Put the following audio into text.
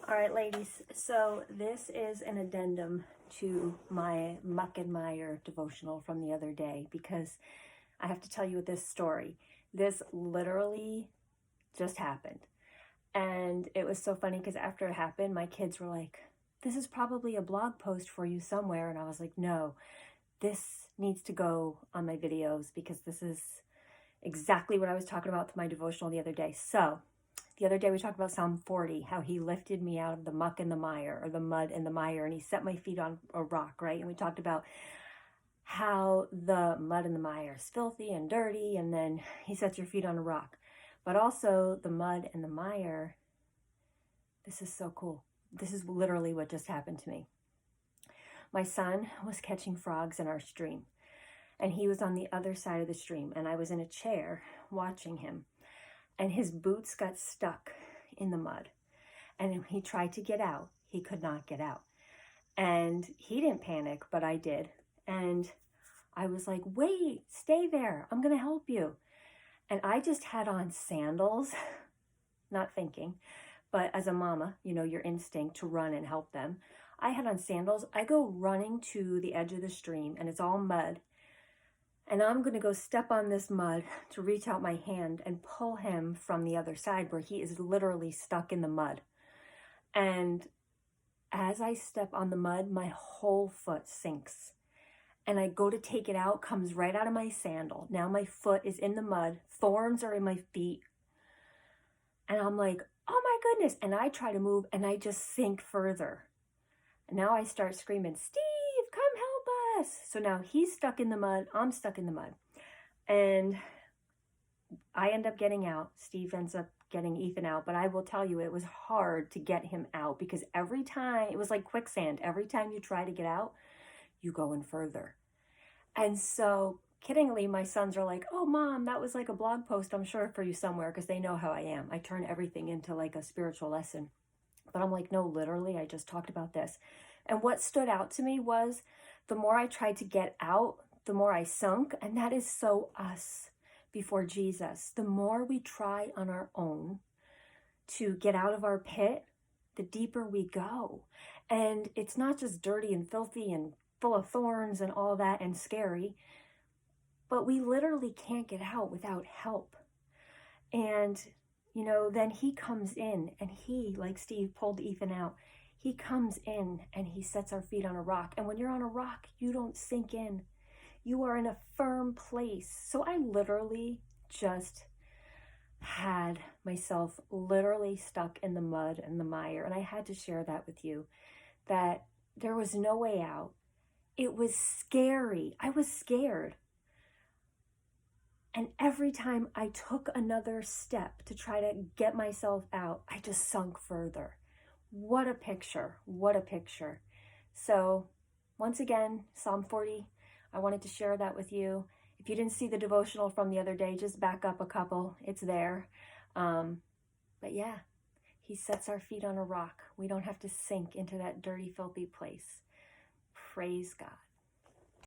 All right, ladies, so this is an addendum to my Muck and Mire devotional from the other day because I have to tell you this story. This literally just happened. And it was so funny because after it happened, my kids were like, this is probably a blog post for you somewhere. And I was like, no, this needs to go on my videos because this is exactly what I was talking about with my devotional the other day. So the other day we talked about Psalm 40, how he lifted me out of the muck and the mire, or the mud and the mire, and he set my feet on a rock, right? And we talked about how the mud and the mire is filthy and dirty, and then he sets your feet on a rock. But also the mud and the mire, this is so cool. This is literally what just happened to me. My son was catching frogs in our stream, and he was on the other side of the stream, and I was in a chair watching him. And his boots got stuck in the mud. And he tried to get out. He could not get out. And he didn't panic, but I did. And I was like, wait, stay there. I'm going to help you. And I just had on sandals, not thinking, but as a mama, you know, your instinct to run and help them. I had on sandals. I go running to the edge of the stream, and it's all mud. And I'm going to go step on this mud to reach out my hand and pull him from the other side where he is literally stuck in the mud. And as I step on the mud, my whole foot sinks. And I go to take it out, comes right out of my sandal. Now my foot is in the mud. Thorns are in my feet. And I'm like, oh my goodness. And I try to move and I just sink further. And now I start screaming, Steve, come help us. So now he's stuck in the mud. I'm stuck in the mud. And I end up getting out. Steve ends up getting Ethan out. But I will tell you, it was hard to get him out because every time, it was like quicksand. Every time you try to get out, you go in further. And so kiddingly, my sons are like, oh, Mom, that was like a blog post, I'm sure, for you somewhere, because they know how I am. I turn everything into like a spiritual lesson. But I'm like, no, literally, I just talked about this. And what stood out to me was the more I tried to get out, the more I sunk. And that is so us before Jesus. The more we try on our own to get out of our pit, the deeper we go. And it's not just dirty and filthy and full of thorns and all that and scary, but we literally can't get out without help. And, you know, then he comes in and he, like Steve pulled Ethan out, he comes in and he sets our feet on a rock. And when you're on a rock, you don't sink in. You are in a firm place. So I literally just had myself literally stuck in the mud and the mire. And I had to share that with you, that there was no way out. It was scary. I was scared. And every time I took another step to try to get myself out, I just sunk further. What a picture. What a picture. So once again, Psalm 40, I wanted to share that with you. If you didn't see the devotional from the other day, just back up a couple. It's there. But yeah, he sets our feet on a rock. We don't have to sink into that dirty, filthy place. Praise God.